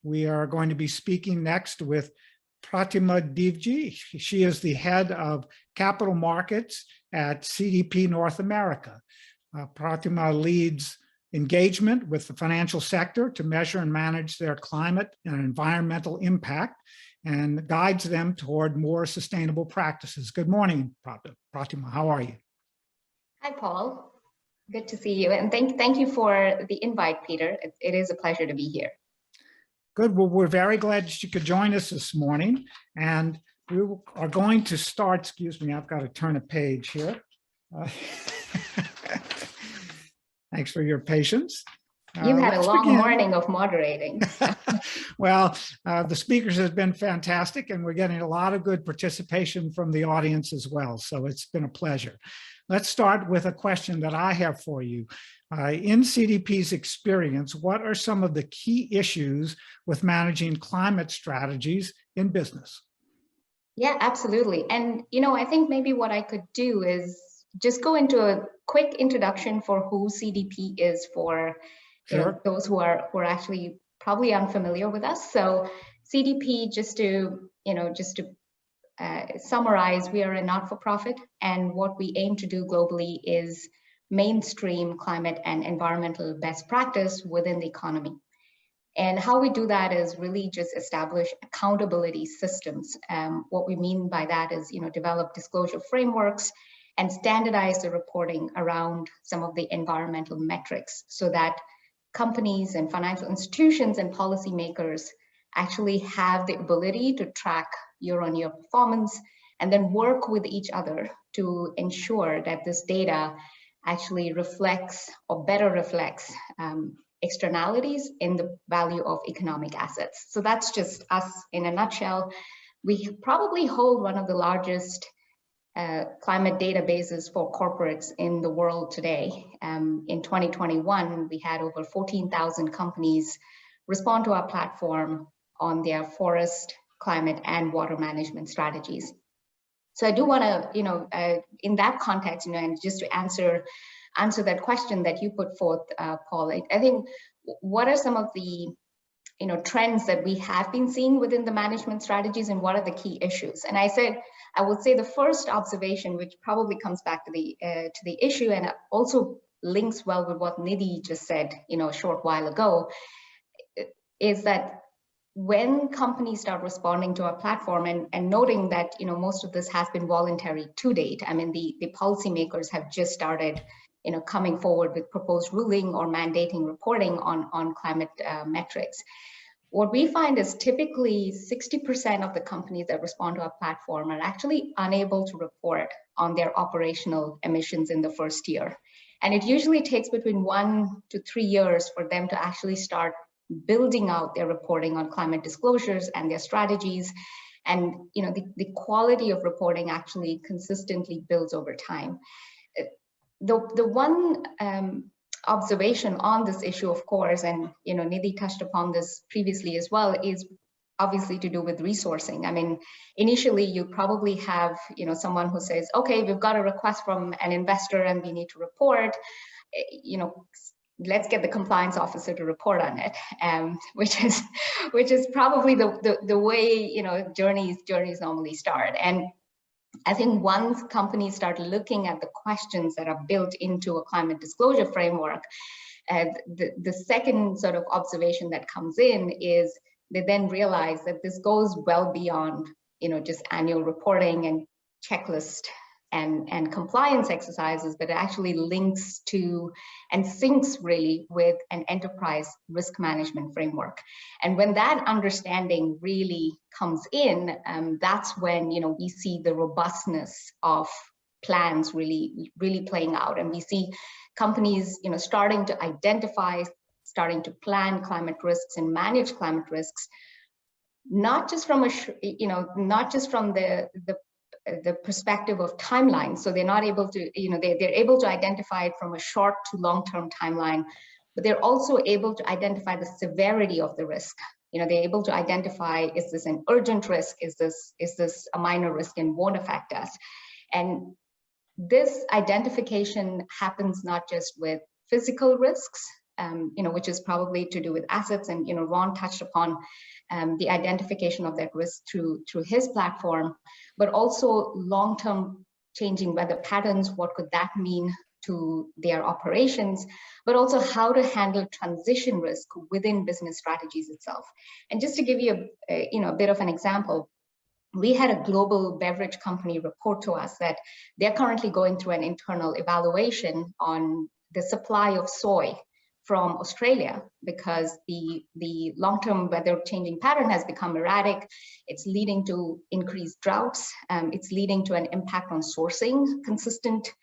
We are going to be speaking next with Pratima Divgi. She is the head of capital markets at CDP North America. Pratima leads engagement with the financial sector to measure and manage their climate and environmental impact and guides them toward more sustainable practices. Good morning, Pratima. How are you? Hi, Paul. Good to see you. And thank you for the invite, Peter. It is a pleasure to be here. Good. Well, we're very glad that you could join us this morning. And we are going to start, excuse me, I've got to turn a page here. Thanks for your patience. You've had a long morning of moderating. Well, the speakers have been fantastic, and we're getting a lot of good participation from the audience as well. So it's been a pleasure. Let's start with a question that I have for you. In CDP's experience, what are some of the key issues with managing climate strategies in business? Yeah, absolutely. And, I think maybe what I could do is just go into a quick introduction for who CDP is for those who are actually probably unfamiliar with us. So CDP, just to summarize, we are a not-for-profit, and what we aim to do globally is mainstream climate and environmental best practice within the economy. And how we do that is really just establish accountability systems. What we mean by that is, develop disclosure frameworks and standardize the reporting around some of the environmental metrics so that companies and financial institutions and policymakers actually have the ability to track year-on-year performance and then work with each other to ensure that this data actually reflects or better reflects externalities in the value of economic assets. So that's just us in a nutshell. We probably hold one of the largest climate databases for corporates in the world today. In 2021, we had over 14,000 companies respond to our platform on their forest, climate, and water management strategies. So I do want to, in that context, and just to answer that question that you put forth, Paul, I think what are some of the trends that we have been seeing within the management strategies, and what are the key issues? And I would say the first observation, which probably comes back to the issue and also links well with what Nidhi just said, a short while ago, is that when companies start responding to our platform and noting that most of this has been voluntary to date. I mean, the policymakers have just started coming forward with proposed ruling or mandating reporting on climate metrics. What we find is typically 60% of the companies that respond to our platform are actually unable to report on their operational emissions in the first year. And it usually takes between 1 to 3 years for them to actually start building out their reporting on climate disclosures and their strategies. And the quality of reporting actually consistently builds over time. The one observation on this issue, of course, and Nidhi touched upon this previously as well, is obviously to do with resourcing. I mean, initially you probably have someone who says, okay, we've got a request from an investor and we need to report, let's get the compliance officer to report on it, which is probably the way journeys normally start. And I think once companies start looking at the questions that are built into a climate disclosure framework, the second sort of observation that comes in is they then realize that this goes well beyond just annual reporting and checklist and compliance exercises, but it actually links to and syncs really with an enterprise risk management framework. And when that understanding really comes in, that's when we see the robustness of plans really playing out, and we see companies starting to identify, starting to plan climate risks and manage climate risks, not just from the perspective of timeline. So they're not able to, they're able to identify it from a short to long-term timeline, but they're also able to identify the severity of the risk. They're able to identify, is this an urgent risk? Is this a minor risk and won't affect us? And this identification happens not just with physical risks, which is probably to do with assets. And, Ron touched upon the identification of that risk through his platform, but also long-term changing weather patterns. What could that mean to their operations, but also how to handle transition risk within business strategies itself. And just to give you a bit of an example, we had a global beverage company report to us that they're currently going through an internal evaluation on the supply of soy from Australia, because the long-term weather changing pattern has become erratic. It's leading to increased droughts. It's leading to an impact on sourcing consistent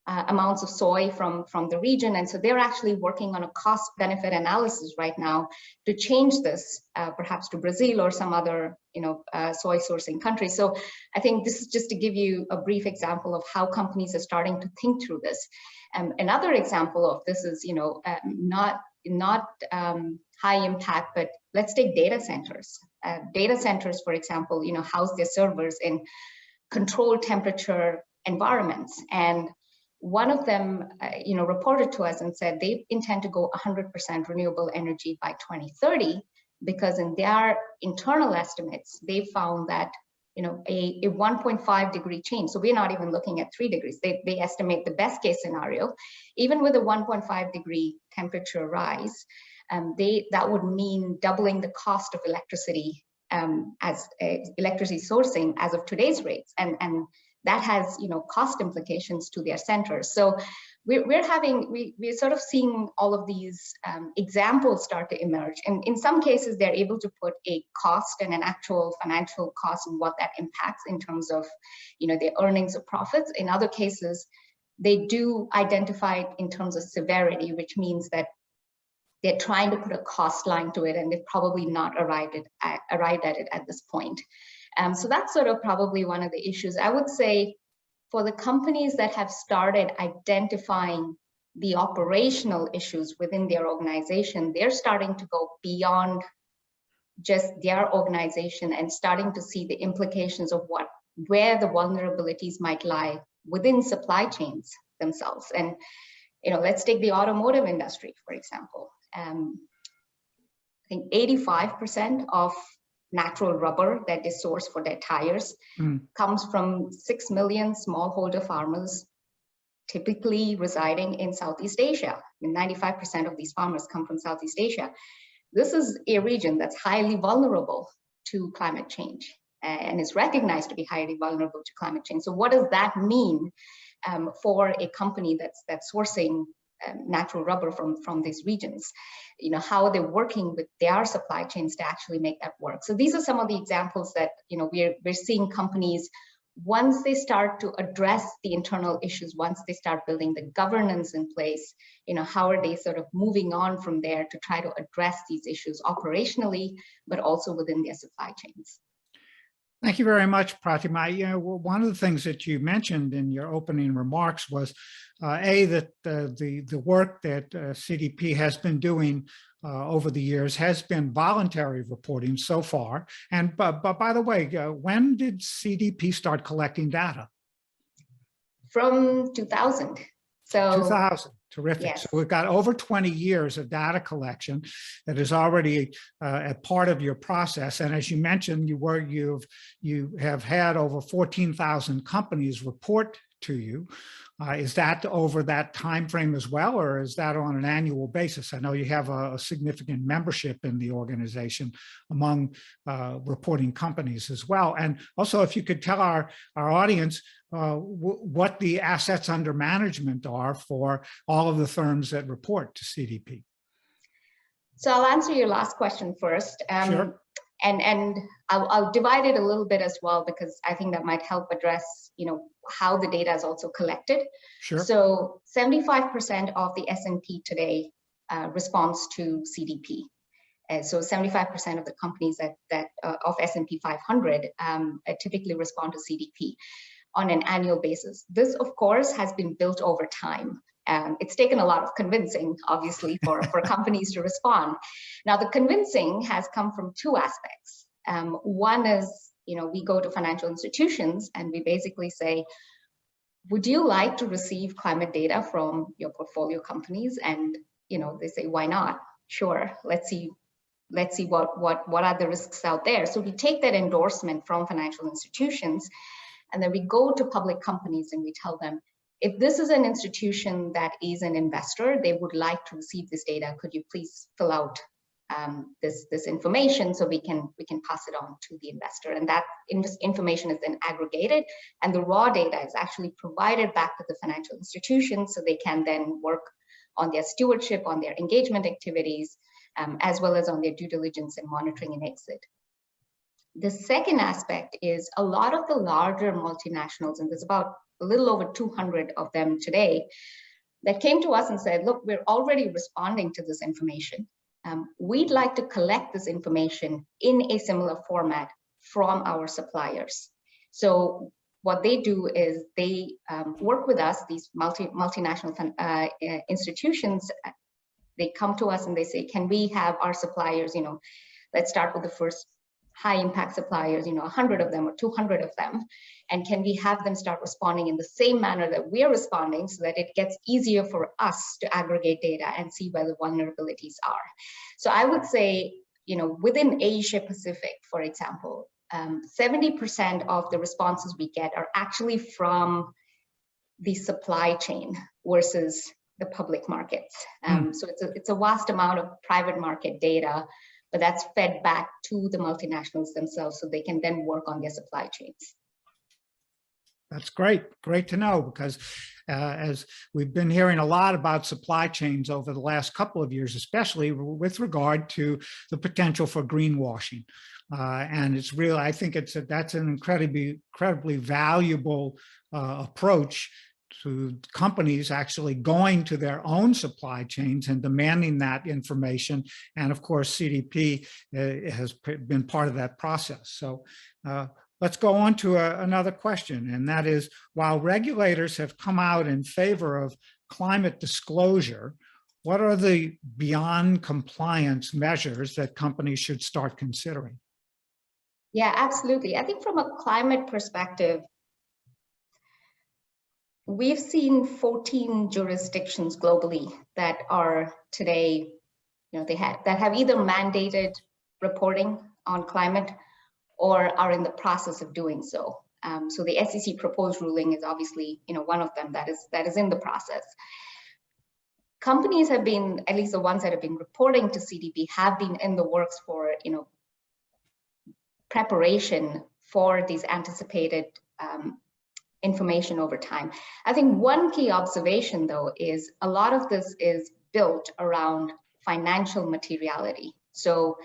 amounts of soy from the region. And so they're actually working on a cost benefit analysis right now to change this, perhaps to Brazil or some other soy sourcing country. So I think this is just to give you a brief example of how companies are starting to think through this. Another example of this is not high impact, but let's take data centers. Data centers, for example, house their servers in controlled temperature environments. And one of them, reported to us and said they intend to go 100% renewable energy by 2030, because in their internal estimates, they found that, a 1.5 degree change. So we're not even looking at 3 degrees. They estimate the best case scenario, even with a 1.5 degree temperature rise, that would mean doubling the cost of electricity as electricity sourcing as of today's rates. And that has, cost implications to their centers. So we're sort of seeing all of these examples start to emerge. And in some cases, they're able to put a cost and an actual financial cost and what that impacts in terms of, their earnings or profits. In other cases, they do identify it in terms of severity, which means that they're trying to put a cost line to it, and they've probably not arrived at it at this point. So that's sort of probably one of the issues. I would say for the companies that have started identifying the operational issues within their organization, they're starting to go beyond just their organization and starting to see the implications of where the vulnerabilities might lie within supply chains themselves. And, let's take the automotive industry, for example. I think 85% of natural rubber that is sourced for their tires comes from 6 million smallholder farmers, typically residing in Southeast Asia. 95% of these farmers come from Southeast Asia. This is a region that's highly vulnerable to climate change and is recognized to be highly vulnerable to climate change. So what does that mean for a company that's sourcing natural rubber from these regions? How are they working with their supply chains to actually make that work? So these are some of the examples that we're seeing companies, once they start to address the internal issues, once they start building the governance in place, how are they sort of moving on from there to try to address these issues operationally, but also within their supply chains. Thank you very much, Pratima. One of the things that you mentioned in your opening remarks was, that the work that CDP has been doing over the years has been voluntary reporting so far. And but by the way, when did CDP start collecting data? From 2000. So 2000. Terrific. Yes. So we've got over 20 years of data collection that is already a part of your process. And as you mentioned, you have had over 14,000 companies report to you. Is that over that time frame as well, or is that on an annual basis? I know you have a significant membership in the organization among reporting companies as well. And also, if you could tell our audience what the assets under management are for all of the firms that report to CDP. So I'll answer your last question first. Sure. And I'll divide it a little bit as well, because I think that might help address, how the data is also collected. Sure. So 75% of the S&P today responds to CDP. So 75% of the companies that of S&P 500 typically respond to CDP on an annual basis. This, of course, has been built over time. It's taken a lot of convincing, obviously, for companies to respond. Now, the convincing has come from two aspects. One is, we go to financial institutions and we basically say, would you like to receive climate data from your portfolio companies? And they say, why not? Sure, let's see what are the risks out there. So we take that endorsement from financial institutions, and then we go to public companies and we tell them, if this is an institution that is an investor, they would like to receive this data, could you please fill out this information so we can pass it on to the investor. And that information is then aggregated, and the raw data is actually provided back to the financial institutions so they can then work on their stewardship, on their engagement activities, as well as on their due diligence and monitoring and exit. The second aspect is a lot of the larger multinationals, and there's about a little over 200 of them today, that came to us and said, look, we're already responding to this information. We'd like to collect this information in a similar format from our suppliers. So what they do is they work with us, these multinational institutions. They come to us and they say, can we have our suppliers, let's start with the first high impact suppliers, 100 of them or 200 of them, and can we have them start responding in the same manner that we're responding, so that it gets easier for us to aggregate data and see where the vulnerabilities are. So I would say, within Asia Pacific, for example, 70% of the responses we get are actually from the supply chain versus the public markets. So it's a vast amount of private market data, but that's fed back to the multinationals themselves so they can then work on their supply chains. That's great. Great to know, because as we've been hearing a lot about supply chains over the last couple of years, especially with regard to the potential for greenwashing. And it's real, I think that's an incredibly valuable approach to companies actually going to their own supply chains and demanding that information. And of course, CDP has been part of that process. So let's go on to another question. And that is, while regulators have come out in favor of climate disclosure, what are the beyond compliance measures that companies should start considering? Yeah, absolutely. I think from a climate perspective, we've seen 14 jurisdictions globally that are today, that have either mandated reporting on climate or are in the process of doing so. So the SEC proposed ruling is obviously, one of them that is in the process. Companies have been, at least the ones that have been reporting to CDP, have been in the works for, preparation for these anticipated information over time. I think one key observation, though, is a lot of this is built around financial materiality. So,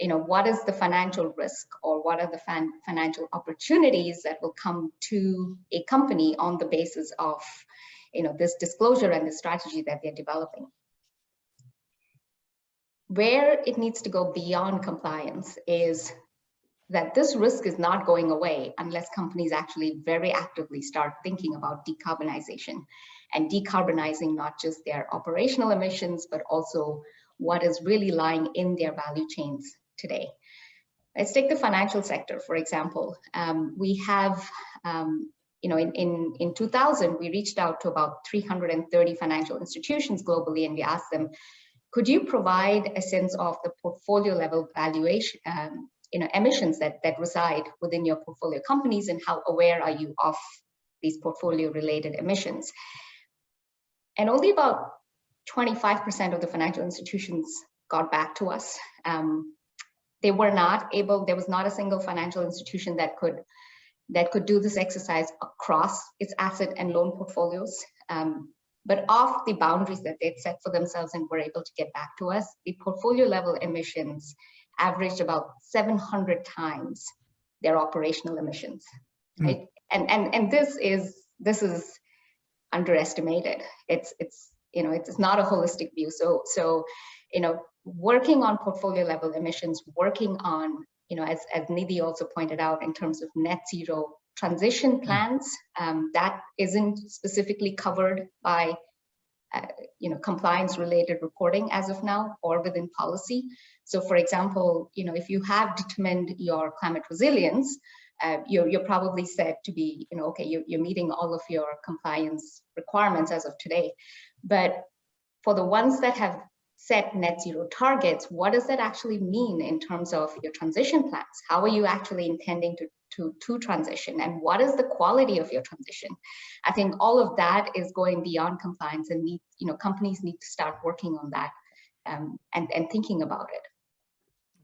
what is the financial risk, or what are the financial opportunities that will come to a company on the basis of, this disclosure and the strategy that they're developing. Where it needs to go beyond compliance is that this risk is not going away unless companies actually very actively start thinking about decarbonization, and decarbonizing not just their operational emissions, but also what is really lying in their value chains today. Let's take the financial sector, for example. We have, in 2000, we reached out to about 330 financial institutions globally, and we asked them, could you provide a sense of the portfolio level valuation, emissions that reside within your portfolio companies, and how aware are you of these portfolio related emissions? And only about 25% of the financial institutions got back to us. They were not able, there was not a single financial institution that could do this exercise across its asset and loan portfolios. But of the boundaries that they'd set for themselves and were able to get back to us, the portfolio level emissions averaged about 700 times their operational emissions, right? And this is underestimated. It's not a holistic view. So working on portfolio level emissions, working on, as Nidhi also pointed out, in terms of net zero transition plans, that isn't specifically covered by compliance related reporting as of now, or within policy. So for example, if you have determined your climate resilience, you're probably said to be, okay, you're meeting all of your compliance requirements as of today. But for the ones that have set net zero targets, what does that actually mean in terms of your transition plans? How are you actually intending to transition, and what is the quality of your transition? I think all of that is going beyond compliance, and companies need to start working on that and thinking about it.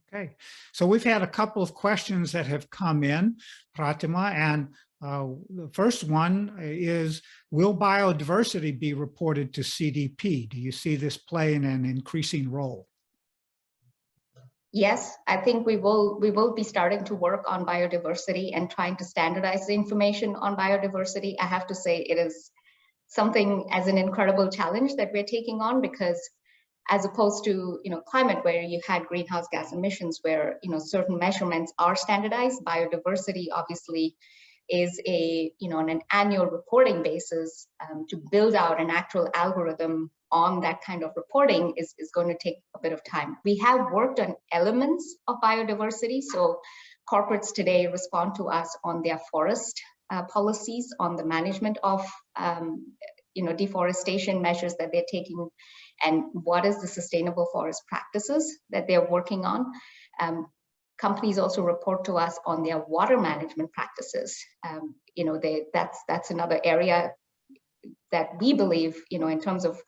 Okay, so we've had a couple of questions that have come in, Pratima, and the first one is, will biodiversity be reported to CDP? Do you see this playing an increasing role? Yes, I think we will be starting to work on biodiversity and trying to standardize the information on biodiversity. I have to say it is something as an incredible challenge that we're taking on, because as opposed to climate, where you had greenhouse gas emissions, where certain measurements are standardized, biodiversity obviously is on an annual reporting basis. To build out an actual algorithm on that kind of reporting is going to take a bit of time. We have worked on elements of biodiversity, so corporates today respond to us on their forest policies, on the management of deforestation measures that they're taking, and what is the sustainable forest practices that they're working on. Companies also report to us on their water management practices. That's another area that we believe, in terms of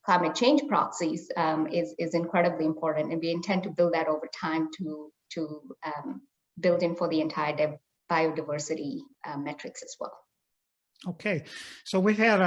climate change proxies, is incredibly important, and we intend to build that over time to build in for the entire biodiversity metrics as well. Okay, so we've had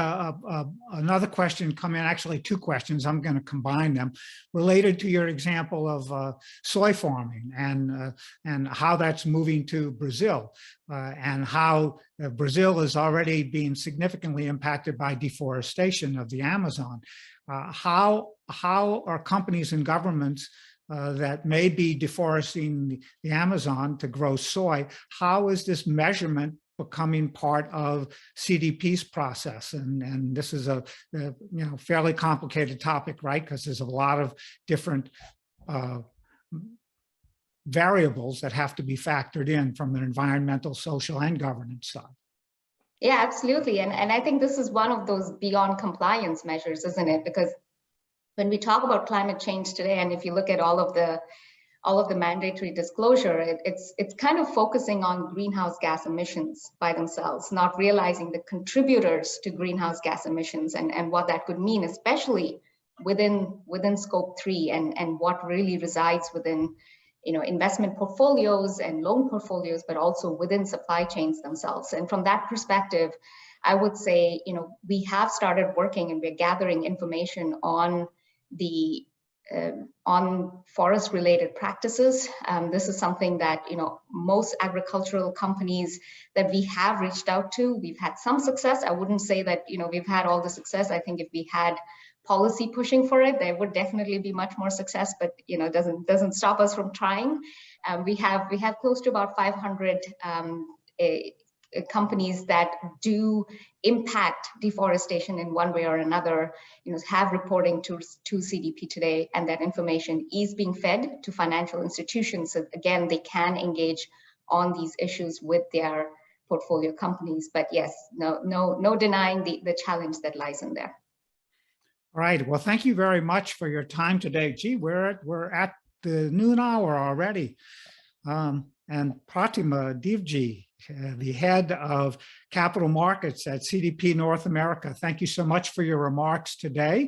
another question come in, actually two questions. I'm going to combine them, related to your example of soy farming and how that's moving to Brazil, and how Brazil is already being significantly impacted by deforestation of the Amazon. How are companies and governments that may be deforesting the Amazon to grow soy, how is this measurement becoming part of CDP's process? And this is a fairly complicated topic, right? Because there's a lot of different variables that have to be factored in from an environmental, social, and governance side. Yeah, absolutely. And I think this is one of those beyond compliance measures, isn't it? Because when we talk about climate change today, and if you look at all of the mandatory disclosure, it's kind of focusing on greenhouse gas emissions by themselves, not realizing the contributors to greenhouse gas emissions and what that could mean, especially within scope 3 and what really resides within investment portfolios and loan portfolios, but also within supply chains themselves. And from that perspective, I would say we have started working, and we're gathering information on forest-related practices. This is something that most agricultural companies that we have reached out to, we've had some success. I wouldn't say that we've had all the success. I think if we had policy pushing for it, there would definitely be much more success. But doesn't stop us from trying. We have close to about 500 companies that do impact deforestation in one way or another, have reporting to CDP today, and that information is being fed to financial institutions. So again, they can engage on these issues with their portfolio companies. But yes, no denying the challenge that lies in there. All right. Well, thank you very much for your time today. Gee, we're at the noon hour already. And Pratima Divgi, the head of capital markets at CDP North America, thank you so much for your remarks today.